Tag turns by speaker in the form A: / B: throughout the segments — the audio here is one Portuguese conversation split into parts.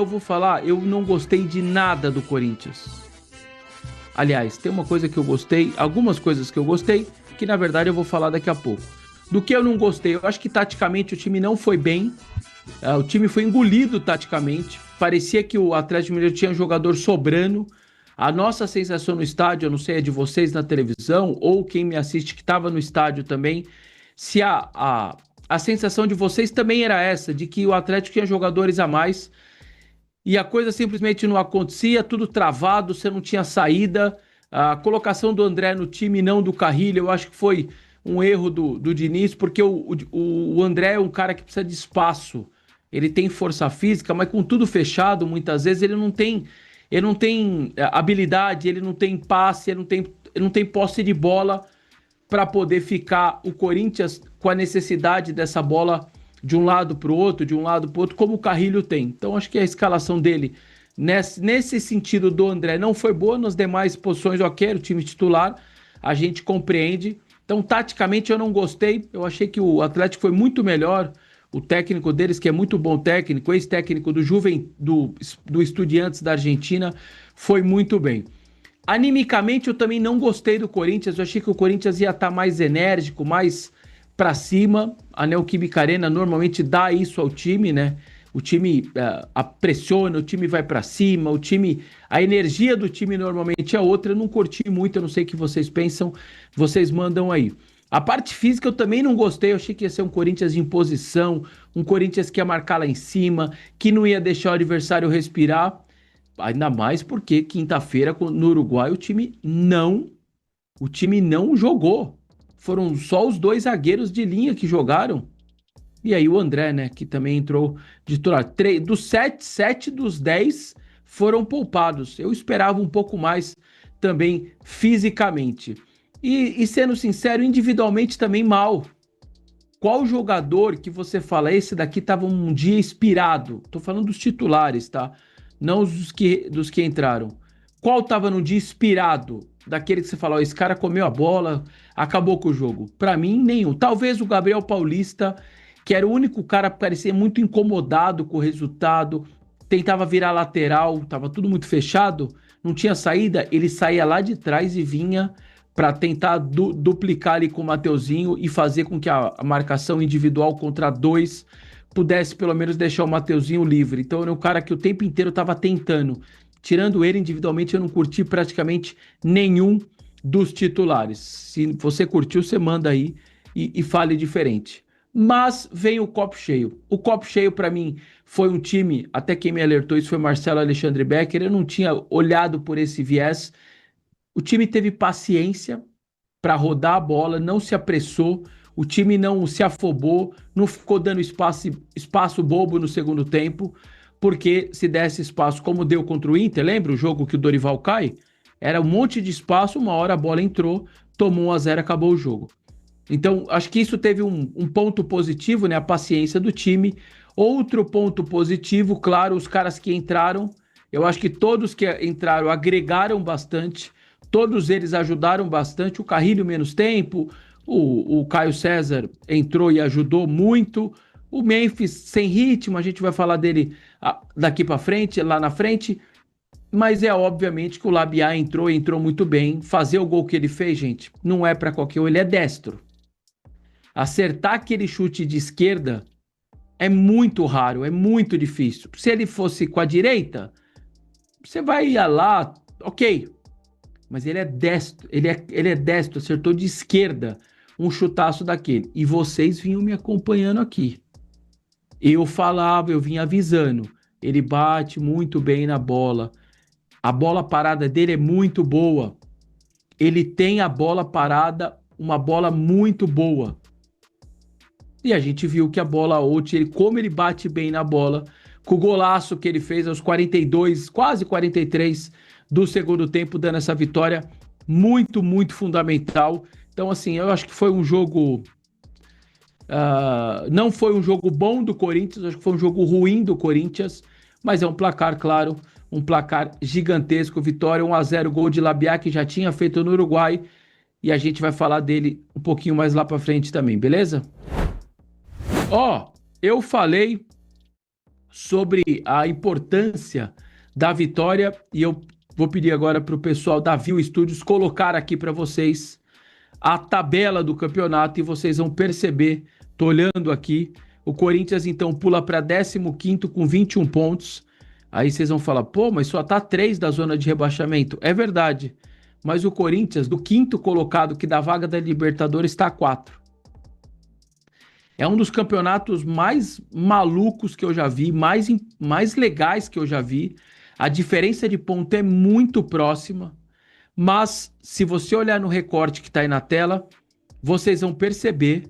A: eu vou falar, eu não gostei de nada do Corinthians. Aliás, tem uma coisa que eu gostei, algumas coisas que eu gostei, que na verdade eu vou falar daqui a pouco. Do que eu não gostei, eu acho que taticamente o time não foi bem, o time foi engolido taticamente, parecia que o Atlético Mineiro tinha um jogador sobrando. A nossa sensação no estádio, eu não sei, é de vocês na televisão, ou quem me assiste que estava no estádio também, se a sensação de vocês também era essa, de que o Atlético tinha jogadores a mais, e a coisa simplesmente não acontecia, tudo travado, você não tinha saída. A colocação do André no time, não do Carrilho, eu acho que foi um erro do Diniz, porque o André é um cara que precisa de espaço. Ele tem força física, mas com tudo fechado, muitas vezes ele não tem habilidade, ele não tem passe, ele não tem posse de bola para poder ficar o Corinthians com a necessidade dessa bola de um lado para o outro, de um lado para o outro, como o Carrilho tem. Então, acho que a escalação dele, nesse sentido do André, não foi boa. Nas demais posições, ok, era o time titular, a gente compreende. Então, taticamente, eu não gostei. Eu achei que o Atlético foi muito melhor. O técnico deles, que é muito bom técnico, ex-técnico do Estudiantes da Argentina, foi muito bem. Animicamente, eu também não gostei do Corinthians. Eu achei que o Corinthians ia estar mais enérgico, mais para cima. A Neoquímica Arena normalmente dá isso ao time, né? O time pressiona, o time vai para cima, a energia do time normalmente é outra. Eu não curti muito, eu não sei o que vocês pensam, vocês mandam aí. A parte física eu também não gostei, eu achei que ia ser um Corinthians de imposição, um Corinthians que ia marcar lá em cima, que não ia deixar o adversário respirar. Ainda mais porque quinta-feira no Uruguai o time não jogou. Foram só os dois zagueiros de linha que jogaram. E aí o André, né, que também entrou de titular. Dos sete dos 10 foram poupados. Eu esperava um pouco mais também fisicamente. E sendo sincero, individualmente também mal. Qual jogador que você fala, esse daqui estava um dia inspirado? Tô falando dos titulares, tá? Não dos que entraram. Qual estava num dia inspirado? Daquele que você fala, ó, esse cara comeu a bola, acabou com o jogo. Pra mim, nenhum. Talvez o Gabriel Paulista, que era o único cara que parecia muito incomodado com o resultado, tentava virar lateral, tava tudo muito fechado, não tinha saída, ele saía lá de trás e vinha para tentar duplicar ali com o Mateuzinho e fazer com que a marcação individual contra dois pudesse pelo menos deixar o Mateuzinho livre. Então era um cara que o tempo inteiro estava tentando. Tirando ele individualmente, eu não curti praticamente nenhum dos titulares. Se você curtiu, você manda aí e fale diferente. Mas vem o copo cheio. O copo cheio, para mim, foi um time, até quem me alertou isso foi Marcelo Alexandre Becker, eu não tinha olhado por esse viés. O time teve paciência para rodar a bola, não se apressou, o time não se afobou, não ficou dando espaço bobo no segundo tempo, porque se desse espaço como deu contra o Inter, lembra o jogo que o Dorival cai? Era um monte de espaço, uma hora a bola entrou, tomou 1-0, acabou o jogo. Então, acho que isso teve um ponto positivo, né? A paciência do time. Outro ponto positivo, claro, os caras que entraram, eu acho que todos que entraram agregaram bastante, todos eles ajudaram bastante. O Carrilho menos tempo, o Caio César entrou e ajudou muito. O Memphis sem ritmo, a gente vai falar dele daqui para frente, lá na frente. Mas é obviamente que o Labiá entrou muito bem. Fazer o gol que ele fez, gente, não é para qualquer um, ele é destro. Acertar aquele chute de esquerda é muito raro, é muito difícil. Se ele fosse com a direita, você vai lá, ok. Mas ele é destro, ele é destro, acertou de esquerda um chutaço daquele. E vocês vinham me acompanhando aqui. Eu falava, eu vinha avisando. Ele bate muito bem na bola. A bola parada dele é muito boa. Ele tem a bola parada, uma bola muito boa. E a gente viu que a bola hoje, como ele bate bem na bola, com o golaço que ele fez aos 42, quase 43 do segundo tempo, dando essa vitória muito, muito fundamental. Então, assim, eu acho que foi um jogo... não foi um jogo bom do Corinthians, acho que foi um jogo ruim do Corinthians, mas é um placar, claro, um placar gigantesco. Vitória 1-0, gol de Labiá, que já tinha feito no Uruguai, e a gente vai falar dele um pouquinho mais lá para frente também, beleza? Ó, eu falei sobre a importância da vitória e eu vou pedir agora para o pessoal da Viu Studios colocar aqui para vocês a tabela do campeonato e vocês vão perceber, tô olhando aqui, o Corinthians então pula para 15º com 21 pontos. Aí vocês vão falar, pô, mas só tá 3 da zona de rebaixamento. É verdade, mas o Corinthians, do quinto colocado que dá vaga da Libertadores, está a 4. É um dos campeonatos mais malucos que eu já vi, mais legais que eu já vi. A diferença de ponto é muito próxima, mas se você olhar no recorte que está aí na tela, vocês vão perceber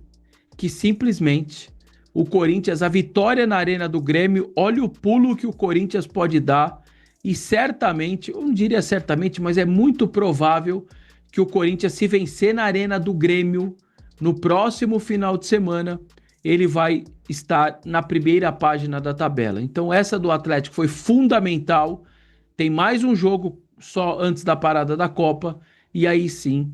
A: que simplesmente o Corinthians, a vitória na Arena do Grêmio, olha o pulo que o Corinthians pode dar e certamente, eu não diria certamente, mas é muito provável que o Corinthians, se vencer na Arena do Grêmio no próximo final de semana, ele vai estar na primeira página da tabela. Então essa do Atlético foi fundamental, tem mais um jogo só antes da parada da Copa, e aí sim,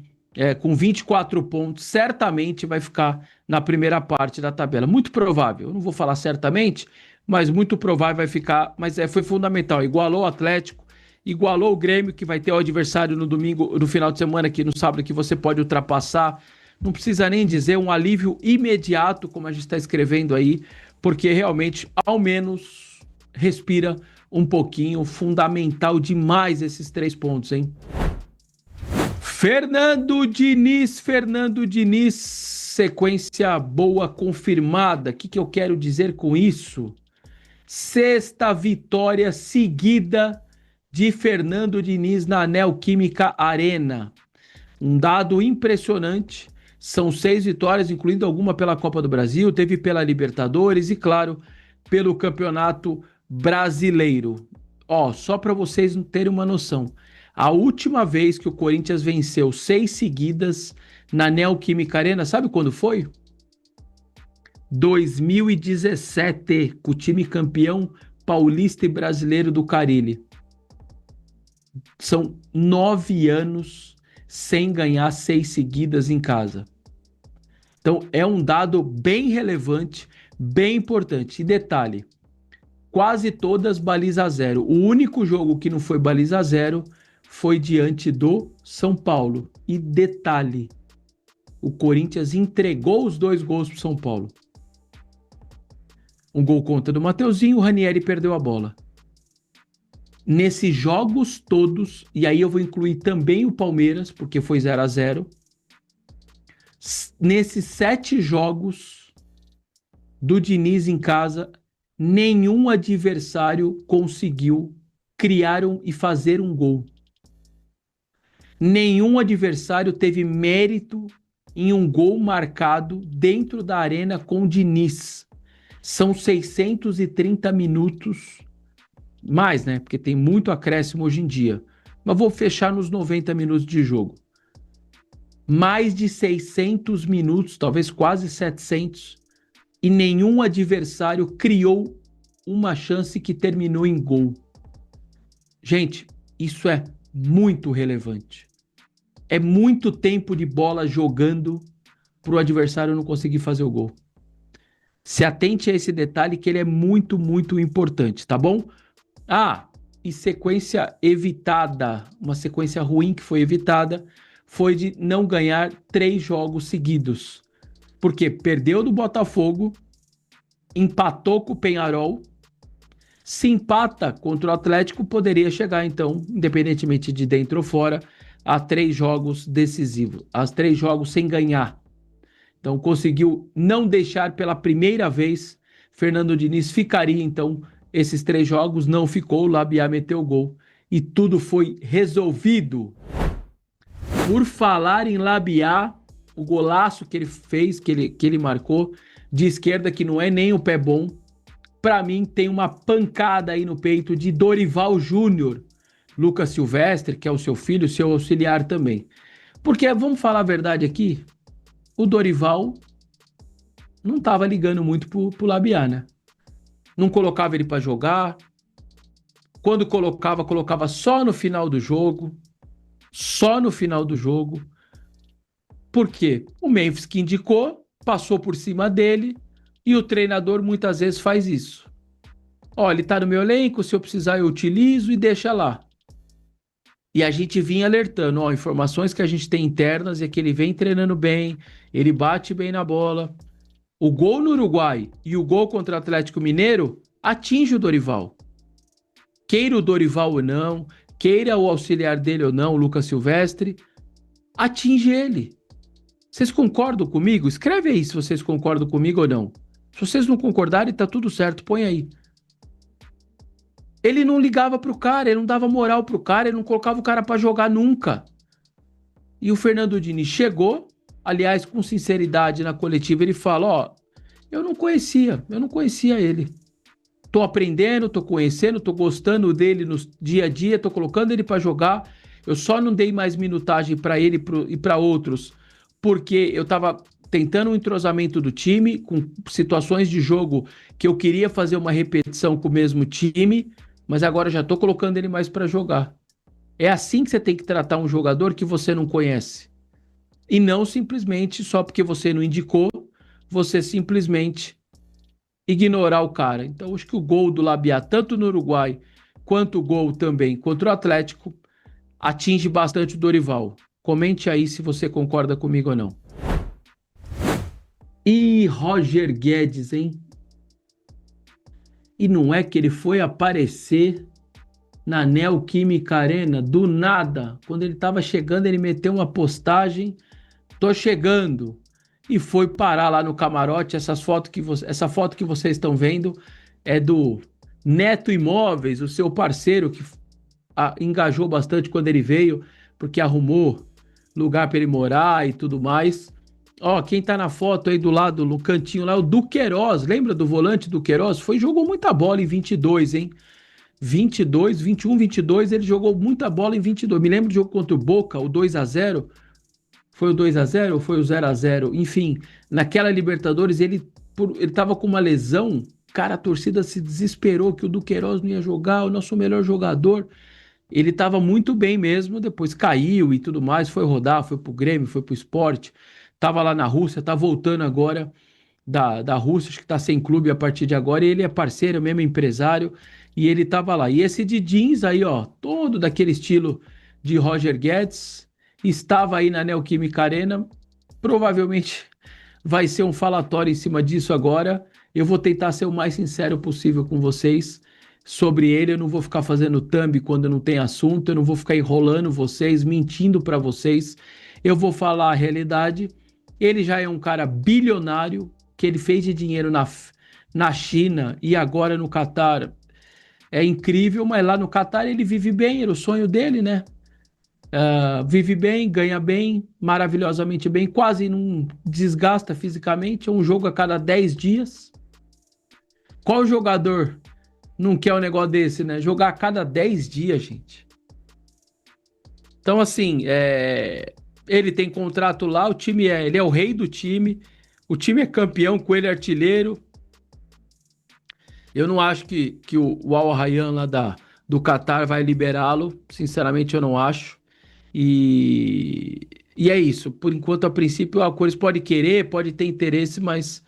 A: com 24 pontos, certamente vai ficar na primeira parte da tabela. Muito provável, eu não vou falar certamente, mas muito provável vai ficar, mas foi fundamental. Igualou o Atlético, igualou o Grêmio, que vai ter o adversário no domingo, no final de semana, aqui no sábado, que você pode ultrapassar. Não precisa nem dizer um alívio imediato, como a gente está escrevendo aí, porque realmente, ao menos, respira um pouquinho. Fundamental demais esses 3 pontos, hein? Fernando Diniz, sequência boa confirmada. O que eu quero dizer com isso? 6ª vitória seguida de Fernando Diniz na Neoquímica Arena. Um dado impressionante. São 6 vitórias, incluindo alguma pela Copa do Brasil, teve pela Libertadores e, claro, pelo Campeonato Brasileiro. Só para vocês terem uma noção. A última vez que o Corinthians venceu 6 seguidas na Neoquímica Arena, sabe quando foi? 2017, com o time campeão paulista e brasileiro do Carille. São 9 anos sem ganhar 6 seguidas em casa. Então é um dado bem relevante, bem importante. E detalhe, quase todas baliza zero. O único jogo que não foi baliza zero foi diante do São Paulo. E detalhe, o Corinthians entregou os 2 gols para o São Paulo. Um gol contra do Mateuzinho, o Ranieri perdeu a bola. Nesses jogos todos, e aí eu vou incluir também o Palmeiras, porque foi 0-0. Nesses 7 jogos do Diniz em casa, nenhum adversário conseguiu criar e fazer um gol. Nenhum adversário teve mérito em um gol marcado dentro da arena com o Diniz. São 630 minutos, mais, né? Porque tem muito acréscimo hoje em dia. Mas vou fechar nos 90 minutos de jogo. Mais de 600 minutos, talvez quase 700, e nenhum adversário criou uma chance que terminou em gol. Gente, isso é muito relevante. É muito tempo de bola jogando para o adversário não conseguir fazer o gol. Se atente a esse detalhe que ele é muito, muito importante, tá bom? E sequência evitada, uma sequência ruim que foi evitada, foi de não ganhar 3 jogos seguidos. Porque perdeu do Botafogo, empatou com o Peñarol, se empata contra o Atlético, poderia chegar, então, independentemente de dentro ou fora, a 3 jogos decisivos, a 3 jogos sem ganhar. Então, conseguiu não deixar pela primeira vez. Fernando Diniz ficaria, então, esses 3 jogos, não ficou, o Labiá meteu o gol e tudo foi resolvido. Por falar em Labiá, o golaço que ele fez, que ele marcou, de esquerda, que não é nem o pé bom, para mim tem uma pancada aí no peito de Dorival Júnior, Lucas Silvestre, que é o seu filho, seu auxiliar também. Porque, vamos falar a verdade aqui, o Dorival não estava ligando muito pro Labiá, né? Não colocava ele para jogar. Quando colocava só no final do jogo. Só no final do jogo. Por quê? O Memphis que indicou, passou por cima dele e o treinador muitas vezes faz isso. Ó, ele tá no meu elenco, se eu precisar eu utilizo e deixa lá. E a gente vinha alertando, ó, informações que a gente tem internas é que ele vem treinando bem, ele bate bem na bola. O gol no Uruguai e o gol contra o Atlético Mineiro atinge o Dorival. Queira o Dorival ou não, queira o auxiliar dele ou não, o Lucas Silvestre, atinge ele. Vocês concordam comigo? Escreve aí se vocês concordam comigo ou não. Se vocês não concordarem, tá tudo certo, põe aí. Ele não ligava pro cara, ele não dava moral pro cara, ele não colocava o cara pra jogar nunca. E o Fernando Diniz chegou, aliás, com sinceridade na coletiva, ele fala, ó, eu não conhecia ele. Tô aprendendo, tô conhecendo, tô gostando dele no dia a dia, tô colocando ele pra jogar. Eu só não dei mais minutagem pra ele e pra outros, porque eu tava tentando um entrosamento do time, com situações de jogo que eu queria fazer uma repetição com o mesmo time, mas agora já tô colocando ele mais pra jogar. É assim que você tem que tratar um jogador que você não conhece. E não simplesmente só porque você não indicou, você simplesmente ignorar o cara. Então, acho que o gol do Labiá, tanto no Uruguai quanto o gol também contra o Atlético, atinge bastante o Dorival. Comente aí se você concorda comigo ou não. E Roger Guedes, hein? E não é que ele foi aparecer na Neoquímica Arena do nada. Quando ele estava chegando, ele meteu uma postagem: tô chegando. E foi parar lá no camarote. Essa foto que vocês estão vendo é do Neto Imóveis, o seu parceiro que engajou bastante quando ele veio, porque arrumou lugar para ele morar e tudo mais. Ó, quem tá na foto aí do lado, no cantinho lá, é o Duqueiroz. Lembra do volante Duqueiroz? Jogou muita bola em 22, hein? 22, 21, 22, ele jogou muita bola em 22. Me lembro do jogo contra o Boca, o 2-0. Foi o 2-0 ou foi o 0-0? Enfim, naquela Libertadores ele tava com uma lesão. Cara, a torcida se desesperou que o Duqueiroz não ia jogar, o nosso melhor jogador. Ele tava muito bem mesmo, depois caiu e tudo mais, foi rodar, foi pro Grêmio, foi pro Sport. Tava lá na Rússia, tá voltando agora da Rússia, acho que tá sem clube a partir de agora, e ele é parceiro, mesmo empresário, e ele tava lá. E esse de jeans aí, ó, todo daquele estilo de Roger Guedes, estava aí na Neoquímica Arena, provavelmente vai ser um falatório em cima disso agora. Eu vou tentar ser o mais sincero possível com vocês sobre ele. Eu não vou ficar fazendo thumb quando não tem assunto, eu não vou ficar enrolando vocês, mentindo para vocês. Eu vou falar a realidade. Ele já é um cara bilionário, que ele fez de dinheiro na China e agora no Catar. É incrível, mas lá no Catar ele vive bem, era o sonho dele, né? Vive bem, ganha bem, maravilhosamente bem, quase não desgasta fisicamente, é um jogo a cada 10 dias. Qual jogador não quer um negócio desse, né? Jogar a cada 10 dias, gente. Então, assim, ele tem contrato lá, ele é o rei do time, o time é campeão com ele artilheiro. Eu não acho que o Al Rayyan lá do Qatar vai liberá-lo, sinceramente eu não acho. E é isso. Por enquanto, a princípio, a Cores pode querer, pode ter interesse, mas,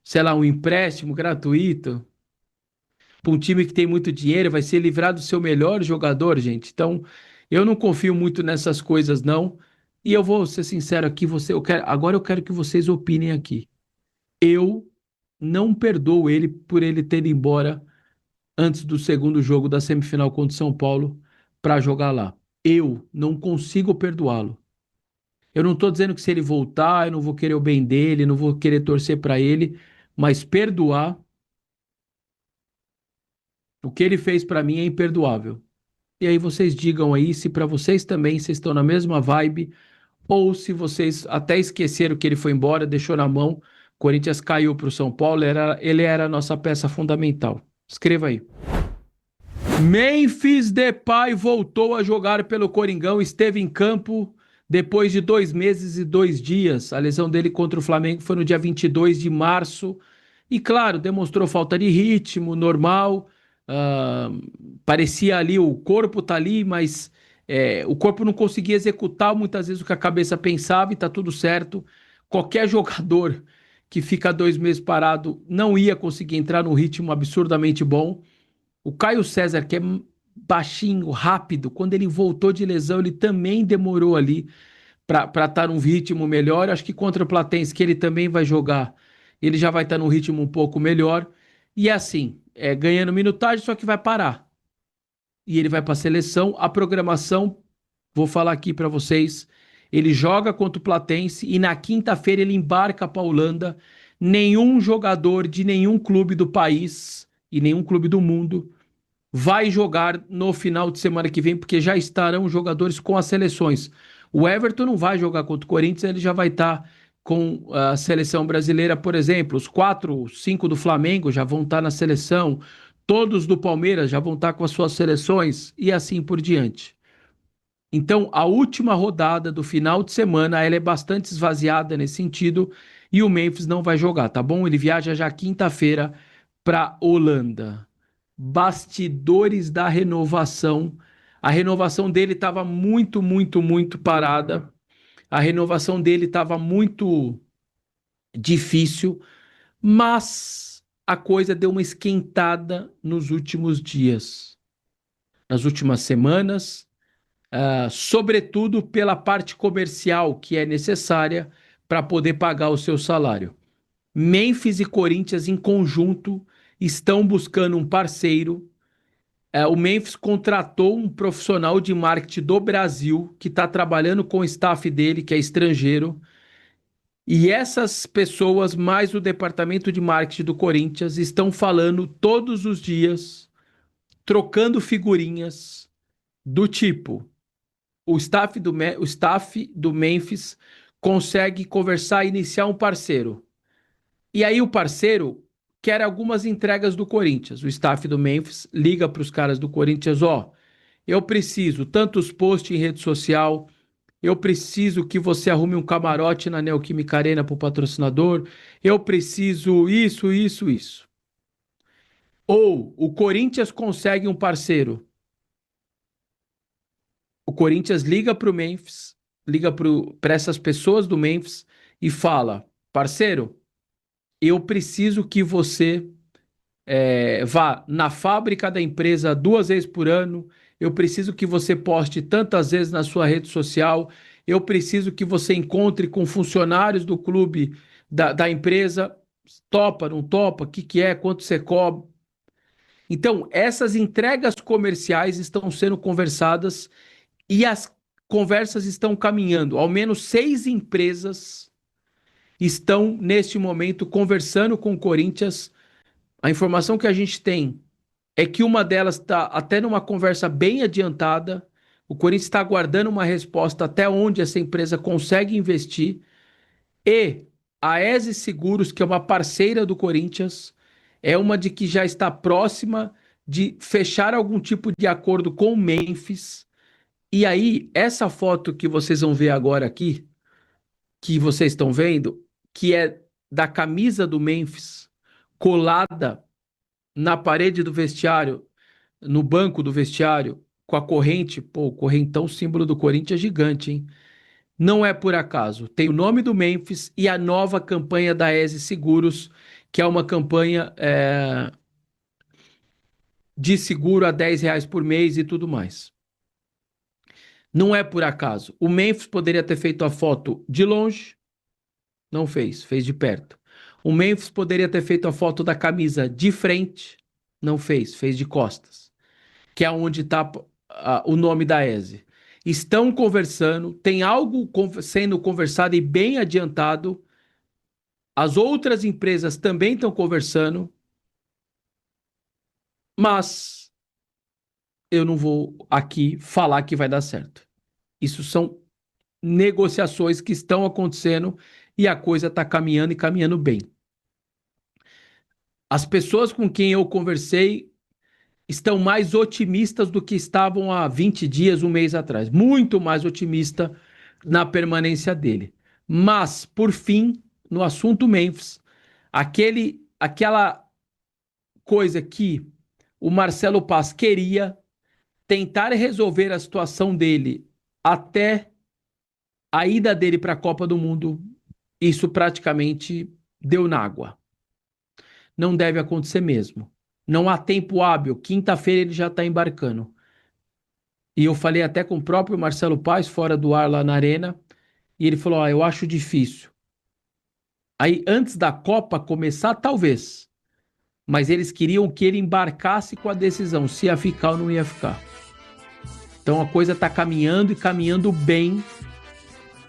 A: sei lá, um empréstimo gratuito para um time que tem muito dinheiro, vai ser livrar do seu melhor jogador, gente. Então, eu não confio muito nessas coisas, não. E eu vou ser sincero aqui, agora eu quero que vocês opinem aqui. Eu não perdoo ele por ele ter ido embora antes do segundo jogo da semifinal contra o São Paulo para jogar lá. Eu não consigo perdoá-lo. Eu não estou dizendo que se ele voltar, eu não vou querer o bem dele, não vou querer torcer para ele, mas perdoar o que ele fez para mim é imperdoável. E aí vocês digam aí se para vocês também vocês estão na mesma vibe ou se vocês até esqueceram que ele foi embora, deixou na mão. Corinthians caiu para o São Paulo, ele era a nossa peça fundamental. Escreva aí. Memphis Depay voltou a jogar pelo Coringão, esteve em campo depois de 2 meses e 2 dias. A lesão dele contra o Flamengo foi no dia 22 de março. E claro, demonstrou falta de ritmo, normal. Parecia ali, o corpo tá ali, mas o corpo não conseguia executar muitas vezes o que a cabeça pensava e tá tudo certo. Qualquer jogador que fica 2 meses parado não ia conseguir entrar num ritmo absurdamente bom. O Caio César, que é baixinho, rápido, quando ele voltou de lesão, ele também demorou ali para estar num ritmo melhor. Acho que contra o Platense, que ele também vai jogar, ele já vai estar num ritmo um pouco melhor. E assim, ganhando minutagem, só que vai parar. E ele vai para a seleção. A programação, vou falar aqui para vocês, ele joga contra o Platense e na quinta-feira ele embarca para a Holanda. Nenhum jogador de nenhum clube do país e nenhum clube do mundo vai jogar no final de semana que vem, porque já estarão jogadores com as seleções. O Everton não vai jogar contra o Corinthians, ele já vai estar com a seleção brasileira, por exemplo. Os 4, 5 do Flamengo já vão estar na seleção, todos do Palmeiras já vão estar com as suas seleções e assim por diante. Então, a última rodada do final de semana, ela é bastante esvaziada nesse sentido e o Memphis não vai jogar, tá bom? Ele viaja já quinta-feira para Holanda. Bastidores da renovação. A renovação dele estava muito, muito, muito parada. A renovação dele estava muito difícil, mas a coisa deu uma esquentada nos últimos dias, nas últimas semanas, sobretudo pela parte comercial que é necessária para poder pagar o seu salário. Memphis e Corinthians, em conjunto, estão buscando um parceiro. O Memphis contratou um profissional de marketing do Brasil que está trabalhando com o staff dele, que é estrangeiro. E essas pessoas, mais o departamento de marketing do Corinthians, estão falando todos os dias, trocando figurinhas do tipo: o staff do Memphis consegue conversar e iniciar um parceiro. E aí o parceiro quer algumas entregas do Corinthians. O staff do Memphis liga para os caras do Corinthians: ó, eu preciso tantos posts em rede social, eu preciso que você arrume um camarote na Neoquímica Arena para o patrocinador, eu preciso isso, isso, isso. Ou o Corinthians consegue um parceiro. O Corinthians liga para o Memphis, liga para essas pessoas do Memphis e fala: parceiro, eu preciso que você vá na fábrica da empresa 2 vezes por ano. Eu preciso que você poste tantas vezes na sua rede social. Eu preciso que você encontre com funcionários do clube da empresa. Topa, não topa? O que, que é? Quanto você cobra? Então, essas entregas comerciais estão sendo conversadas e as conversas estão caminhando. Ao menos 6 empresas estão, neste momento, conversando com o Corinthians. A informação que a gente tem é que uma delas está até numa conversa bem adiantada. O Corinthians está aguardando uma resposta até onde essa empresa consegue investir. E a ESE Seguros, que é uma parceira do Corinthians, é uma de que já está próxima de fechar algum tipo de acordo com o Memphis. E aí, essa foto que vocês vão ver agora aqui, que vocês estão vendo, que é da camisa do Memphis, colada na parede do vestiário, no banco do vestiário, com a corrente, pô, o correntão, símbolo do Corinthians é gigante, hein? Não é por acaso. Tem o nome do Memphis e a nova campanha da ESE Seguros, que é uma campanha de seguro a R$ 10 por mês e tudo mais. Não é por acaso. O Memphis poderia ter feito a foto de longe, não fez, fez de perto. O Memphis poderia ter feito a foto da camisa de frente, não fez, fez de costas, que é onde está o nome da ESE. Estão conversando, tem algo sendo conversado e bem adiantado. As outras empresas também estão conversando, mas eu não vou aqui falar que vai dar certo. Isso são negociações que estão acontecendo e a coisa está caminhando e caminhando bem. As pessoas com quem eu conversei estão mais otimistas do que estavam há 20 dias, um mês atrás. Muito mais otimista na permanência dele. Mas, por fim, no assunto Memphis, aquela coisa que o Marcelo Paz queria tentar resolver a situação dele até a ida dele para a Copa do Mundo, isso praticamente deu na água. Não deve acontecer mesmo. Não há tempo hábil. Quinta-feira ele já está embarcando. E eu falei até com o próprio Marcelo Paes, fora do ar lá na Arena, e ele falou: eu acho difícil. Aí, antes da Copa começar, talvez. Mas eles queriam que ele embarcasse com a decisão se ia ficar ou não ia ficar. Então a coisa está caminhando e caminhando bem,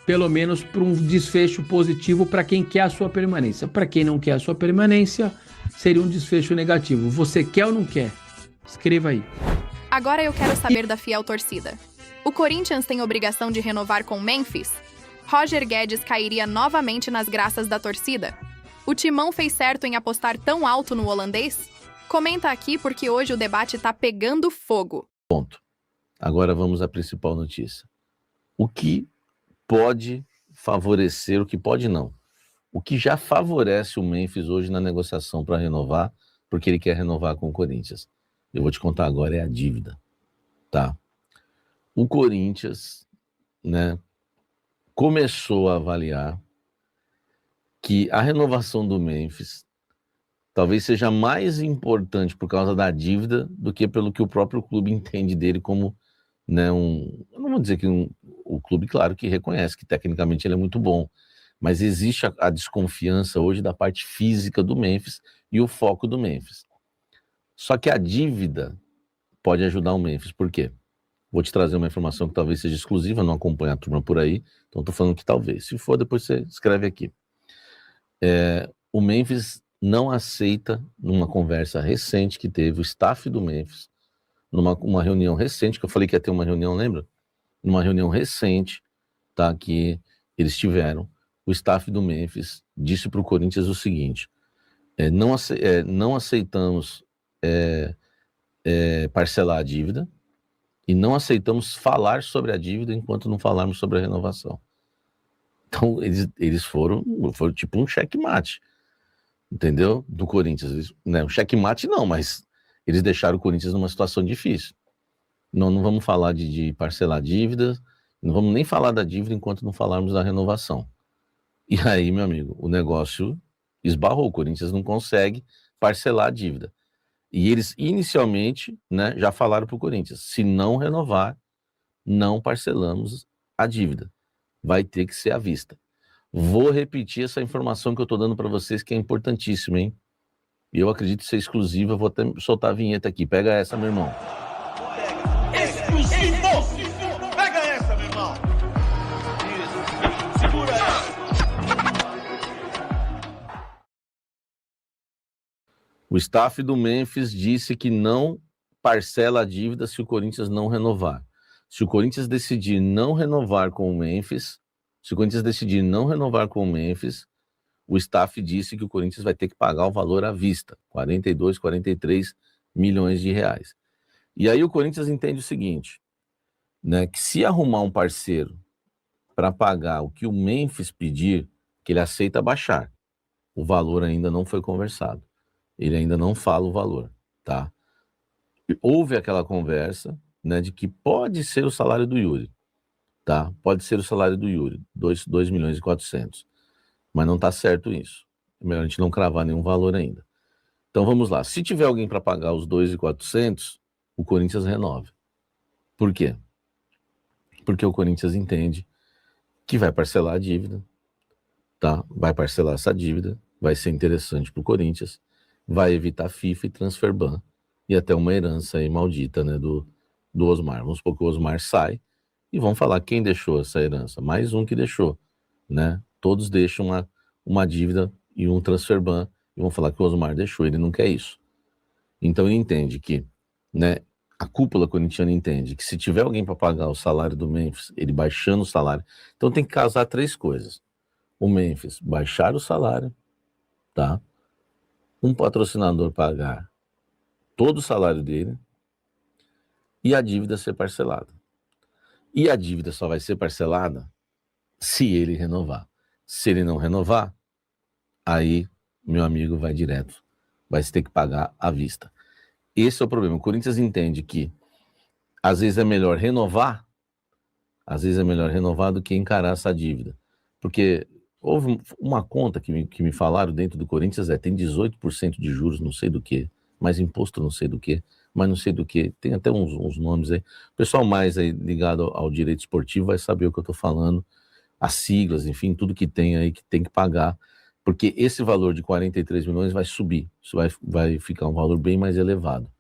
A: pelo menos para um desfecho positivo para quem quer a sua permanência. Para quem não quer a sua permanência, seria um desfecho negativo. Você quer ou não quer? Escreva aí.
B: Agora eu quero saber da fiel torcida. O Corinthians tem obrigação de renovar com Memphis? Roger Guedes cairia novamente nas graças da torcida? O Timão fez certo em apostar tão alto no holandês? Comenta aqui porque hoje o debate tá pegando fogo.
C: Ponto. Agora vamos à principal notícia. O que pode favorecer, o que pode não. O que já favorece o Memphis hoje na negociação para renovar, porque ele quer renovar com o Corinthians. Eu vou te contar agora, é a dívida, tá? O Corinthians, né, começou a avaliar que a renovação do Memphis talvez seja mais importante por causa da dívida do que pelo que o próprio clube entende dele como, né, eu não vou dizer que o clube, claro, que reconhece que tecnicamente ele é muito bom, mas existe a desconfiança hoje da parte física do Memphis e o foco do Memphis. Só que a dívida pode ajudar o Memphis, por quê? Vou te trazer uma informação que talvez seja exclusiva, não acompanho a turma por aí, então estou falando que talvez. Se for, depois você escreve aqui. O Memphis não aceita, numa conversa recente que teve o staff do Memphis, numa reunião recente, que eu falei que ia ter uma reunião, lembra? Numa reunião recente, tá, que eles tiveram, o staff do Memphis disse para o Corinthians o seguinte: não aceitamos parcelar a dívida e não aceitamos falar sobre a dívida enquanto não falarmos sobre a renovação. Então, eles foram tipo um checkmate, entendeu? Do Corinthians. Né? Um checkmate não, mas eles deixaram o Corinthians numa situação difícil. Não vamos falar de parcelar dívida, não vamos nem falar da dívida enquanto não falarmos da renovação. E aí, meu amigo, o negócio esbarrou, o Corinthians não consegue parcelar a dívida. E eles, inicialmente, né, já falaram para o Corinthians, se não renovar, não parcelamos a dívida. Vai ter que ser à vista. Vou repetir essa informação que eu estou dando para vocês, que é importantíssima, hein? E eu acredito ser exclusiva, vou até soltar a vinheta aqui. Pega essa, meu irmão.
D: Exclusivo! Pega essa, meu irmão! Isso, segura essa!
C: O staff do Memphis disse que não parcela a dívida se o Corinthians não renovar. Se o Corinthians decidir não renovar com o Memphis, o staff disse que o Corinthians vai ter que pagar o valor à vista, 42, 43 milhões de reais. E aí o Corinthians entende o seguinte, né, que se arrumar um parceiro para pagar o que o Memphis pedir, que ele aceita baixar, o valor ainda não foi conversado. Ele ainda não fala o valor, tá? Houve aquela conversa, né, de que pode ser o salário do Yuri, tá? Pode ser o salário do Yuri, 2 milhões e 400. Mas não tá certo isso. É melhor a gente não cravar nenhum valor ainda. Então vamos lá. Se tiver alguém para pagar os 2.400, o Corinthians renova. Por quê? Porque o Corinthians entende que vai parcelar a dívida, tá? Vai parcelar essa dívida, vai ser interessante para o Corinthians, vai evitar FIFA e transferban e até uma herança aí maldita, né, do Osmar. Vamos supor que o Osmar sai e vão falar quem deixou essa herança. Mais um que deixou, né? Todos deixam uma dívida e um transferban e vão falar que o Osmar deixou, ele não quer isso. Então ele entende que, né, a cúpula corintiana entende que se tiver alguém para pagar o salário do Memphis, ele baixando o salário, então tem que casar 3 coisas. O Memphis baixar o salário, tá? Um patrocinador pagar todo o salário dele e a dívida ser parcelada. E a dívida só vai ser parcelada se ele renovar. Se ele não renovar, aí, meu amigo, vai direto. Vai ter que pagar à vista. Esse é o problema. O Corinthians entende que às vezes é melhor renovar, do que encarar essa dívida. Porque houve uma conta que me falaram dentro do Corinthians, tem 18% de juros, não sei do que, mais imposto não sei do que, mas não sei do que, tem até uns nomes aí. O pessoal mais aí ligado ao direito esportivo vai saber o que eu estou falando, as siglas, enfim, tudo que tem aí que tem que pagar, porque esse valor de 43 milhões vai subir, isso vai ficar um valor bem mais elevado.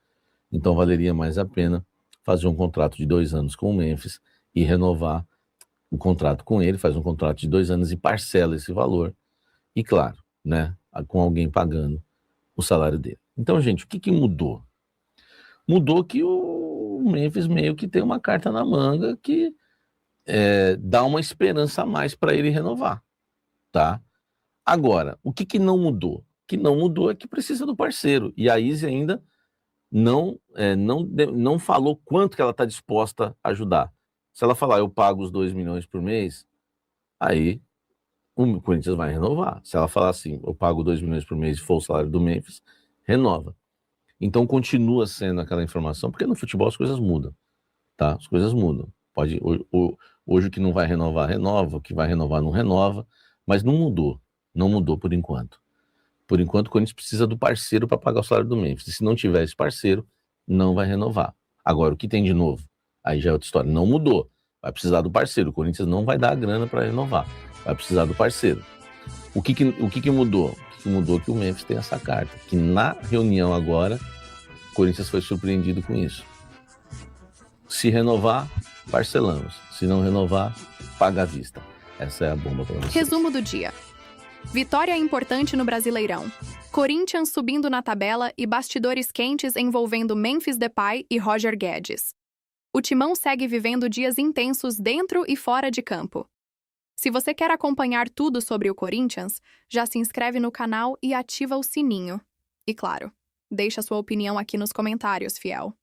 C: Então valeria mais a pena fazer um contrato de 2 anos com o Memphis e renovar o contrato com ele, faz um contrato de 2 anos e parcela esse valor. E claro, né, com alguém pagando o salário dele. Então, gente, o que mudou? Mudou que o Memphis meio que tem uma carta na manga que dá uma esperança a mais para ele renovar, tá? Agora, o que não mudou? O que não mudou é que precisa do parceiro. E a Izzy ainda não falou quanto que ela está disposta a ajudar. Se ela falar, eu pago os 2 milhões por mês, aí o Corinthians vai renovar. Se ela falar assim, eu pago 2 milhões por mês e for o salário do Memphis, renova. Então continua sendo aquela informação, porque no futebol as coisas mudam, tá? As coisas mudam. Hoje o que não vai renovar, renova, o que vai renovar, não renova, mas não mudou por enquanto. Por enquanto o Corinthians precisa do parceiro para pagar o salário do Memphis. E se não tiver esse parceiro, não vai renovar. Agora, o que tem de novo? Aí já é outra história. Não mudou. Vai precisar do parceiro. O Corinthians não vai dar a grana para renovar. Vai precisar do parceiro. O que mudou? O que mudou é que o Memphis tem essa carta. Que na reunião agora, o Corinthians foi surpreendido com isso. Se renovar, parcelamos. Se não renovar, paga à vista. Essa é a bomba para vocês.
B: Resumo do dia. Vitória importante no Brasileirão. Corinthians subindo na tabela e bastidores quentes envolvendo Memphis Depay e Roger Guedes. O Timão segue vivendo dias intensos dentro e fora de campo. Se você quer acompanhar tudo sobre o Corinthians, já se inscreve no canal e ativa o sininho. E claro, deixa sua opinião aqui nos comentários, fiel.